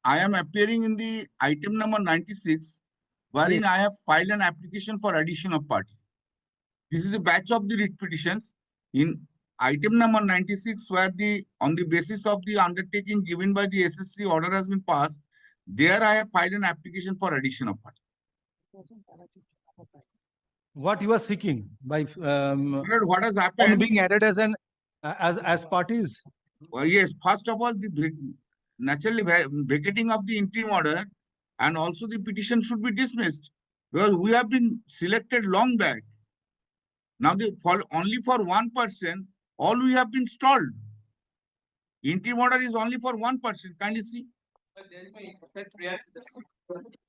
I am appearing in the item number 96, wherein I have filed an application for addition of party. This is the batch of the writ petitions in item number 96, where on the basis of the undertaking given by the SSC order has been passed. There I have filed an application for addition of party. What you are seeking by What has on happened? being added as an as parties? Well, yes, first of all, the naturally vacating of the interim order, and also the petition should be dismissed, because we have been selected long back. Now, only for one person, all we have been stalled. Interim order is only for one person. Kindly see.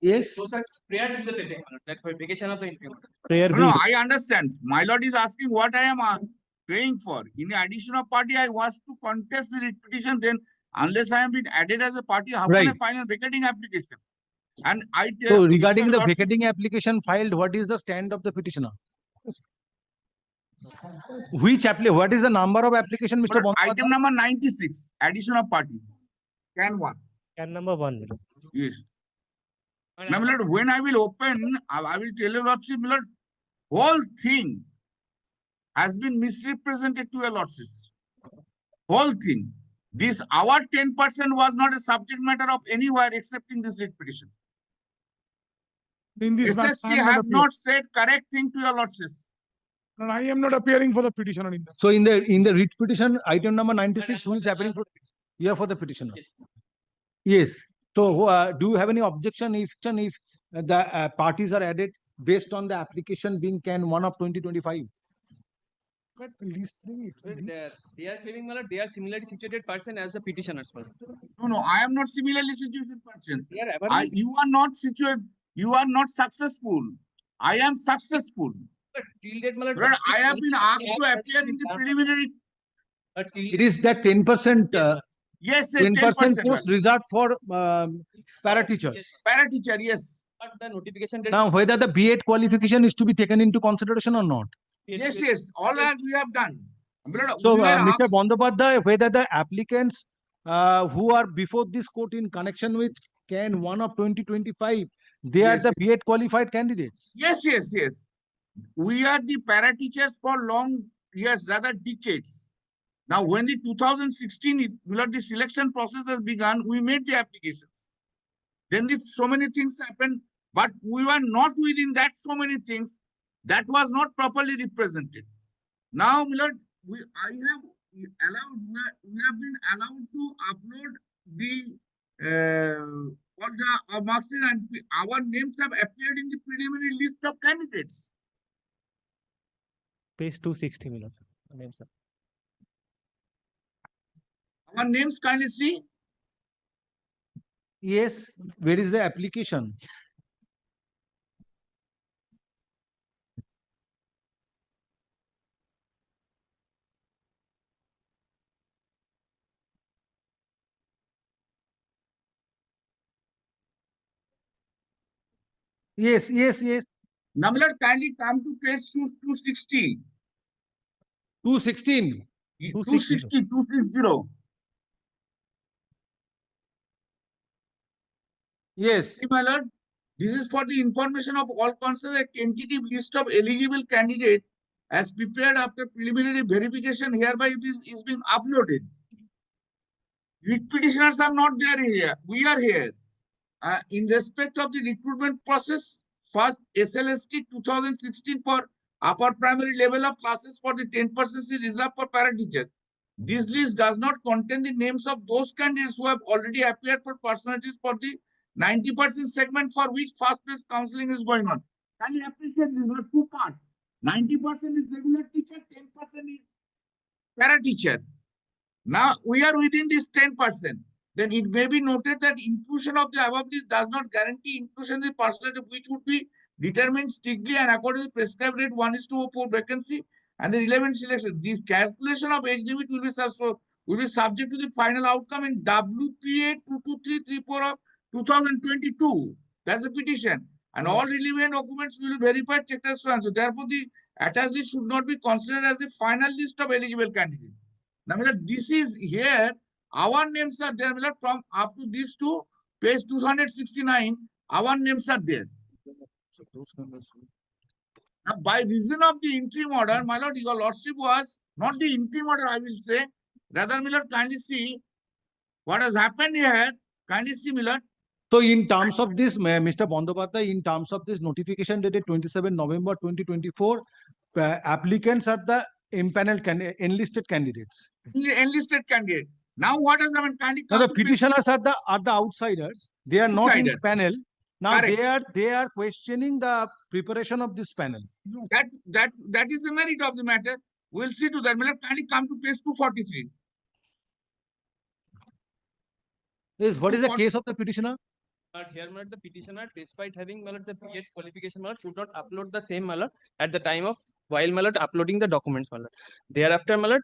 Yes. So, sir, prior to the vacation of the interim. No, I understand. My lord is asking what I am praying for. In the addition of party, I was to contest the writ petition. Then, unless I have been added as a party, how can I file a vacating application? And I tell. So, regarding the vacating application filed, what is the stand of the petitioner? Which application? What is the number of application, Mr. Bond? Item number 96, addition of party. Can 1. Can number 1. Yes. Now, my lord, when I will open, I will tell you, lordship, my lord, whole thing has been misrepresented to your lordship. Whole thing. This our 10% was not a subject matter of anywhere except in this writ petition. In this SSC has not said correct thing to your lordship. And I am not appearing for the petitioner in that. So in the writ petition, item number 96, who is appearing for? You are for the petitioner. Yes. So do you have any objection if the parties are added based on the application being Can 1 of 2025? But least they are claiming they are similarly situated person as the petitioners. No, I am not similarly situated person. Yeah, you are not situated. You are not successful. I am successful. But I have been asked to appear in the preliminary. It is that 10%. Yes, 10% post reserved for para teachers. Para teacher, yes. But the notification. Now, whether the B.Ed qualification is to be taken into consideration or not. Yes. All that we have done. So, Mr. Bandopadhyay, whether the applicants who are before this court in connection with Can 1 of 2025, they are the B.Ed qualified candidates. Yes. We are the para teachers for long years, rather decades. Now, when the 2016, the selection process has begun, we made the applications. Then so many things happened, but we were not within that so many things that was not properly represented. Now, Milord, we have been allowed to upload the marks, and our names have appeared in the preliminary list of candidates. Page 260, Milord. Names, sir. Our names, kindly see. Yes. Where is the application? Yes. Now, Milord, kindly come to page 260. 216. 260. Yes. My lord, this is for the information of all concerned. A tentative list of eligible candidates as prepared after preliminary verification hereby is being uploaded. Writ petitioners are not there here. We are here. In respect of the recruitment process, first SLST 2016 for upper primary level of classes for the 10% is reserved for para teachers. This list does not contain the names of those candidates who have already appeared for personalities for the 90% segment for which fast paced counseling is going on. Can you appreciate this? There are two parts. 90% is regular teacher, 10% is para teacher. Now we are within this 10%. Then it may be noted that inclusion of the above list does not guarantee inclusion in the percentage which would be determined strictly and according to the prescribed rate 1:4 vacancy and the relevant selection. The calculation of age limit will be subject to the final outcome in WPA 22334 of 2022. That's a petition. And all relevant documents will be verified, checked as so and so. Therefore, the attached list should not be considered as the final list of eligible candidates. Now, this is here. Our names are there, my lord, from up to these two, page 269, our names are there. Now, by reason of the interim order, my lord, your lordship was not the interim order, I will say. Rather, my lord, kindly see what has happened here. Kindly see, my lord. So in terms of this, Mr. Bandyopadhyay, in terms of this notification dated 27 November 2024, applicants are the impaneled enlisted candidates. Enlisted candidate. Now, what has happened? Kindly Now come the to page- petitioners are the outsiders. They are not in Outsiders. panel. Now Correct. they are questioning the preparation of this panel. That is the merit of the matter. We'll see to that. My lord, kindly come to page 243. Is what is the What- case of the petitioner? But here, my lord, the petitioner, despite having my lord, the B.Ed qualification, my lord, could not upload the same, my lord, at the time of while my lord, uploading the documents, my lord. Thereafter, my lord,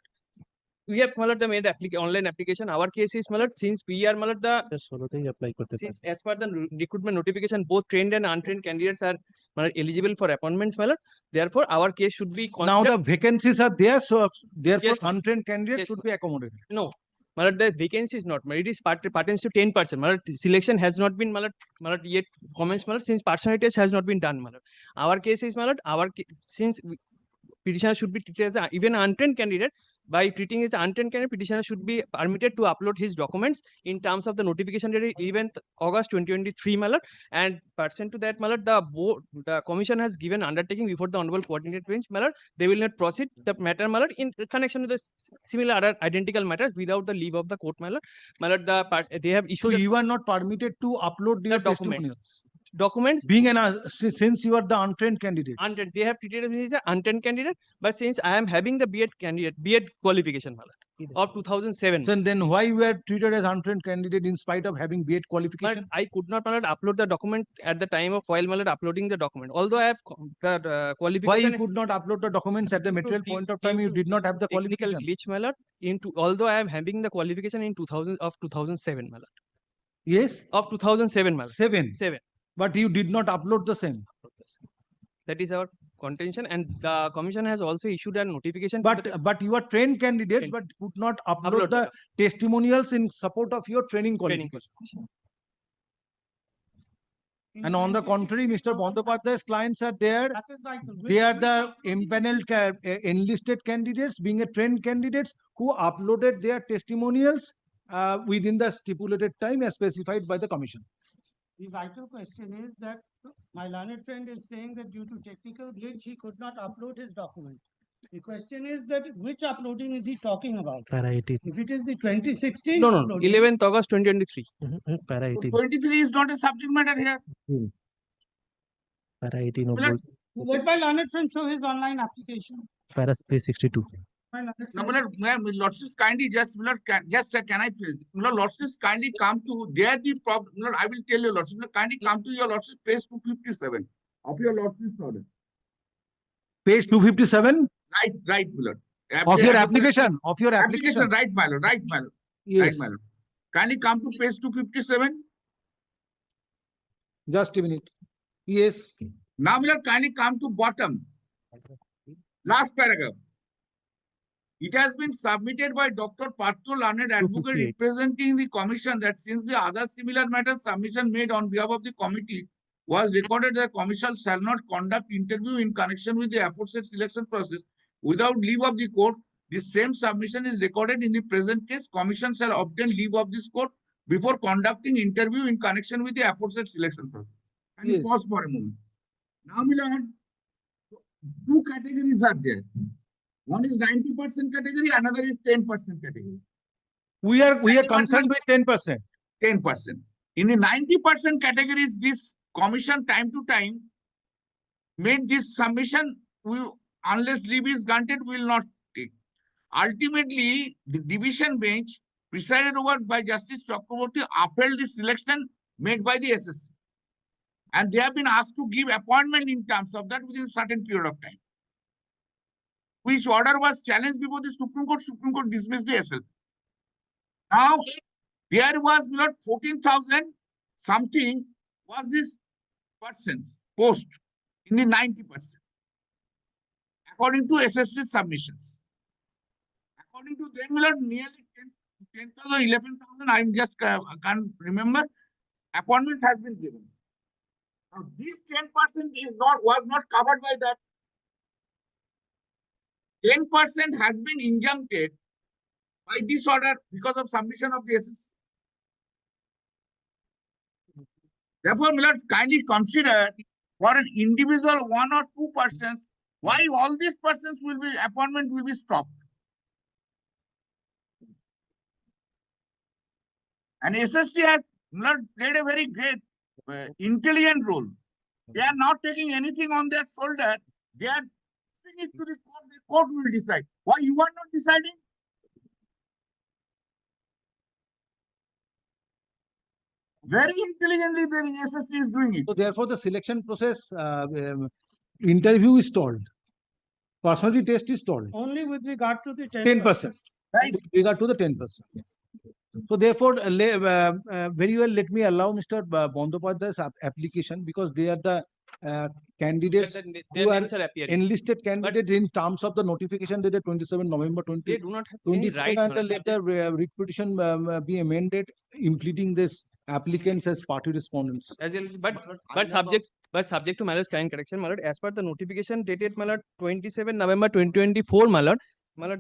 we have my lord, the made online application. Our case is, my lord, since we are my lord, the Just ষোলোতেই apply করতে since পারে। as per the recruitment notification, both trained and untrained candidates are my lord, eligible for appointments, my lord. Therefore, our case should be Now considered. the vacancies are there, so therefore Yes, ma'am. untrained candidates Yes, should be accommodated. No, my lord, the vacancy is not. My lord, it is pertains to 10%. My lord, selection has not been, my lord, yet commenced, my lord, since personality test has not been done, my lord. Our case is, my lord, since petitioner should be treated as even untrained candidate. By treating as untrained candidate, petitioner should be permitted to upload his documents in terms of the notification dated 11th August 2023, my lord. And pursuant to that, my lord, the commission has given undertaking before the honorable coordinate bench, my lord. They will not proceed the matter, my lord, in connection with the similar other identical matters without the leave of the court, my lord. My lord, they have So issued you are not permitted to upload your documents. testimonials. documents. Being since you are the untrained candidates. Untrained. They have treated me as an untrained candidate, but since I am having the B.Ed qualification, my lord, of 2007. Then why you are treated as untrained candidate in spite of having B.Ed But qualification? I could not, my lord, upload the document at the time of while, my lord, uploading the document. Although I have the Why qualification. you could not upload the documents at the material point of time? You did not have the technical qualification. glitch, my lord. Although I am having the qualification in 2007, my lord. Yes, Of 2007, my lord. 7. But you did not upload the same. That is our contention, and the commission has also issued a notification. to the- But you are trained candidates, Trained. but could not upload Upload the testimonials in support of your training training qualification. And on the contrary, Mr. Bandyopadhyay's clients are there. They are the impaneled enlisted candidates, being a trained candidates who uploaded their testimonials within the stipulated time as specified by the commission. The vital question is that my learned friend is saying that due to technical glitch, he could not upload his document. The question is that which uploading is he talking about? Para 18 If it is the 2016 No, uploading, 11th August 2023. para 18 23 is not a subject matter here. para 18 O My lord, ball- let my learned friend show his online application. para 362 My learned Now, friend- my lordship, kindly just, my lord, can I finish? My lord, lordship, kindly come to there the problem. My lord, I will tell you, lordship, my lord, kindly come to your lordship page 257 of your lordship's order. Page 257 Right, my lord. of your application. Application, right, my lord, right, my lord, right, Yes, my lord. Kindly come to page 257. just a minute. Yes. Now, my lord, kindly come to bottom, last paragraph. It has been submitted by Dr. Patro, learned advocate 258. representing the commission, that since the other similar matter submission made on behalf of the committee was recorded, the commission shall not conduct interview in connection with the aforesaid selection process without leave of the court. The same submission is recorded in the present case. Commission shall obtain leave of this court before conducting interview in connection with the aforesaid selection process. Can you Yes. pause for a moment? Now, my lord, two categories are there. One is 90% category, another is 10% category. We are 90% concerned with 10%. 10%. In the 90% categories, this commission time to time made this submission, unless leave is granted, we will not take. Ultimately, the division bench presided over by Justice Chakraborty upheld the selection made by the SSC. And they have been asked to give appointment in terms of that within a certain period of time, which order was challenged before the Supreme Court dismissed the SL. Now, there was not 14,000 something was this persons post in the 90%, according to SSC submissions. According to them, nearly 10 10,000 or 11,000, I'm just can't remember. Appointment has been given. Now, this 10% was not covered by that. 10% has been injuncted by this order because of submission of the SSC. Therefore, Millard, kindly consider for an individual 1 or 2 persons, why all these persons appointment will be stopped. And SSC has not played a very great, intelligent role. They are not taking anything on their shoulder. They are pushing it to the court. The court will decide. Why you are not deciding? Very intelligently, the SSC is doing it. So therefore, the selection process, interview is stalled. Personality test is stalled. Only with regard to the 10%. Right? With regard to the 10%. So therefore, very well, let me allow Mr. Bandopadhyay's application because they are the candidates Their who are names are appearing. enlisted candidates in terms of the notification dated 27 November They do not have any 2024, rights. and Malad. let the writ petition be amended, impleting this applicants as party respondents. As well, but subject to Malad's kind correction, Malad, as per the notification dated Malad 27 November 2024, Malad,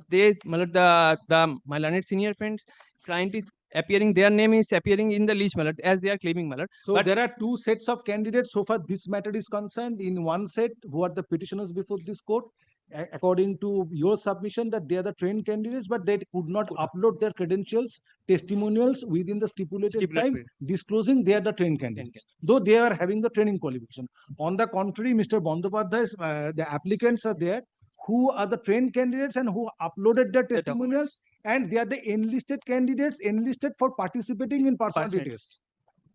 the my learned senior friends client is appearing, their name is appearing in the list, Malad, as they are claiming, Malad. So But- there are two sets of candidates so far this matter is concerned. In one set, who are the petitioners before this court, according to your submission, that they are the trained candidates, but they could not upload their credentials, testimonials within the stipulated time, period. disclosing they are the trained candidates, though they are having the training qualification. On the contrary, Mr. Bandopadhyay, the applicants are there who are the trained candidates and who uploaded their testimonials, and they are the enlisted candidates enlisted for participating in personality Personality. tests.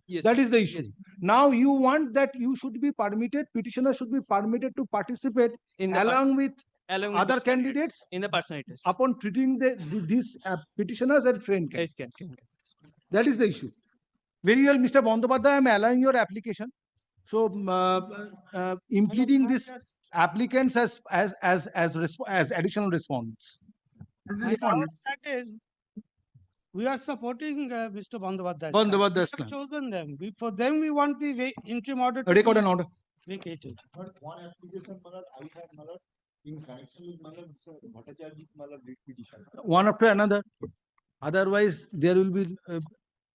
Yes, That is the issue. yes. Now you want that you should be permitted, petitioner should be permitted to participate in the along with along with other those candidates candidates in the personality test. upon treating these petitioners as trained Yes, candidates. can. That is the issue. Very well, Mr. Bandopadhyay, I am allowing your application. So impleting this applicants as additional respondents. As My respondents. doubt that is, we are supporting Mr. Bandyopadhyay. Bandyopadhyay's We have claims. chosen them. For them, we want the interim order to Record be an order. vacated. But one application, Malad, I had, Malad, in connection with Malad, Bhattacharya's Malad writ petition. One after another. Otherwise, there will be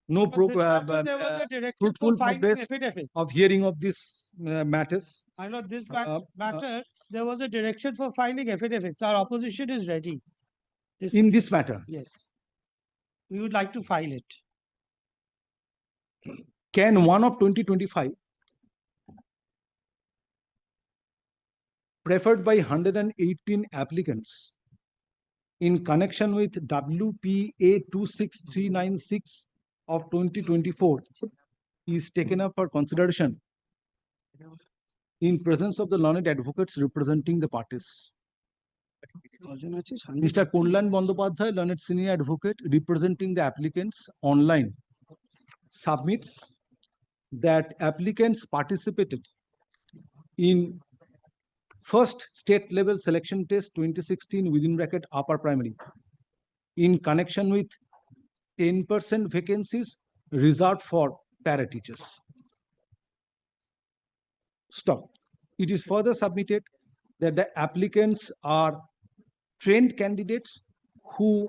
no But this matter, there was a directive fruitful for filing progress affidavit. of hearing of these matters. I know this Uh, matter, there was a direction for filing affidavits. Our opposition is ready. In this matter, Yes. We would like to file it. can 1 of 2025 preferred by 118 applicants in connection with WPA 26396 of 2024 is taken up for consideration in presence of the learned advocates representing the parties. Mr. Kunlan Bandopadhyay, learned senior advocate representing the applicants online, submits that applicants participated in first state level selection test 2016 within bracket upper primary in connection with 10% vacancies reserved for para teachers. Stop. It is further submitted that the applicants are trained candidates who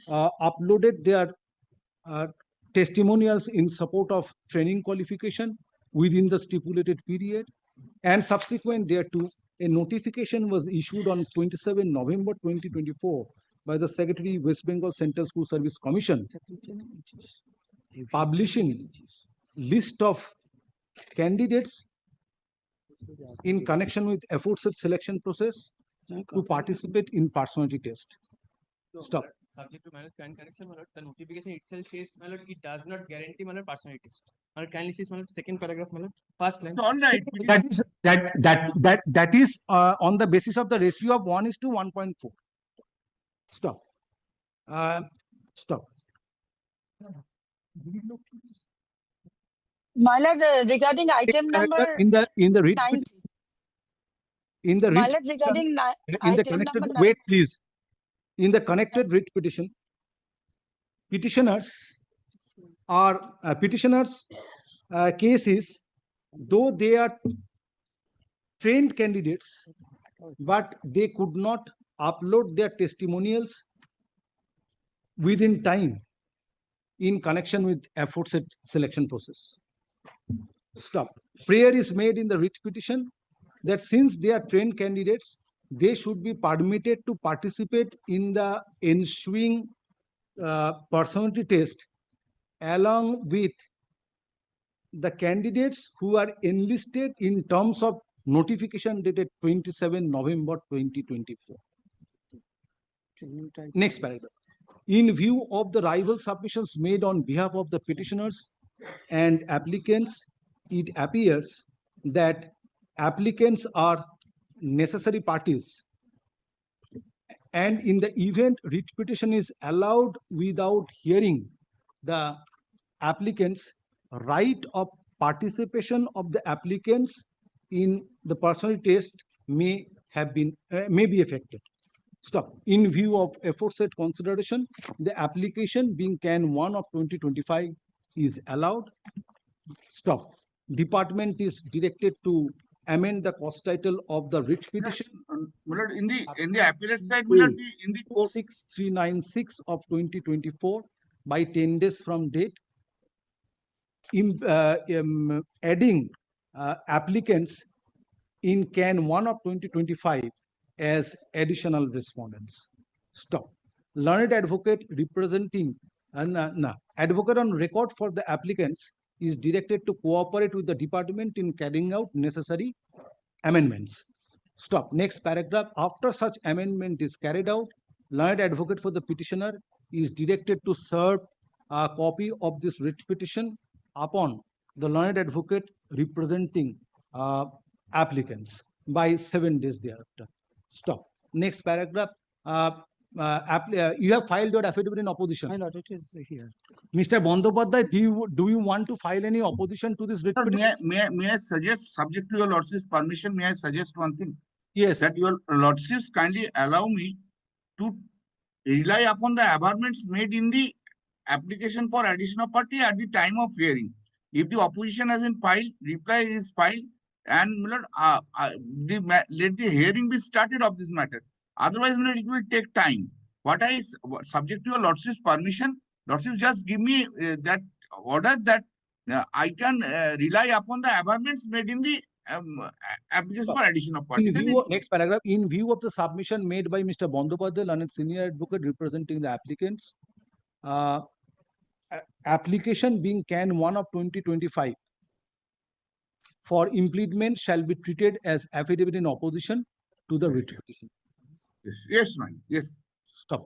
uploaded their testimonials in support of training qualification within the stipulated period, and subsequent thereto, a notification was issued on 27 November 2024 by the Secretary, West Bengal Central School Service Commission, publishing list of candidates in connection with aforesaid selection process to participate in personality test. Stop. Subject to Malad's kind correction, Malad, the notification itself says, Malad, it does not guarantee Malad personality test. Malad, kindly see Malad, second paragraph, Malad, first line. So, all right. That is on the basis of the ratio of 1:1.4. Stop. Stop. My lord, regarding item number In the writ 90. in the My writ lord, regarding in the item connected number wait please in the connected writ petition petitioners are cases, though they are trained candidates, but they could not upload their testimonials within time in connection with aforesaid selection process. Stop. Prayer is made in the writ petition that since they are trained candidates, they should be permitted to participate in the ensuing personality test along with the candidates who are enlisted in terms of notification dated 27 November 2024. Next paragraph. In view of the rival submissions made on behalf of the petitioners and applicants, it appears that applicants are necessary parties, and in the event writ petition is allowed without hearing the applicants, right of participation of the applicants in the personality test may be affected. Stop. In view of aforesaid consideration, the application being Can 1 of 2025 is allowed. Stop. Department is directed to amend the cause title of the writ petition. Milord, in the appellate side, Milord, in the court 6396 of 2024 by 10 days from date, adding applicants in Can 1 of 2025 as additional respondents. Stop. Learned advocate representing advocate on record for the applicants is directed to cooperate with the department in carrying out necessary amendments. Stop. Next paragraph. After such amendment is carried out, learned advocate for the petitioner is directed to serve a copy of this writ petition upon the learned advocate representing applicants by 7 days thereafter. Stop. Next paragraph. You have filed your affidavit in opposition. My lord, it is here. Mr. Bandopadhyay, do you want to file any opposition to this writ Sir, petition? may I suggest, subject to your lordship's permission, may I suggest one thing? Yes. That your lordships kindly allow me to rely upon the averments made in the application for addition of party at the time of hearing. If the opposition hasn't filed, reply is filed, and Milord, let the hearing be started of this matter. Otherwise, Milord, it will take time. Subject to your lordship's permission, lordship just give me that order that I can rely upon the averments made in the application for addition of party. Next paragraph. In view of the submission made by Mr. Bandopadhyay, learned senior advocate representing the applicants, application being Can 1 of 2025 for impleadment shall be treated as affidavit in opposition to the writ petition. Yes, ma'am. Yes. Stop.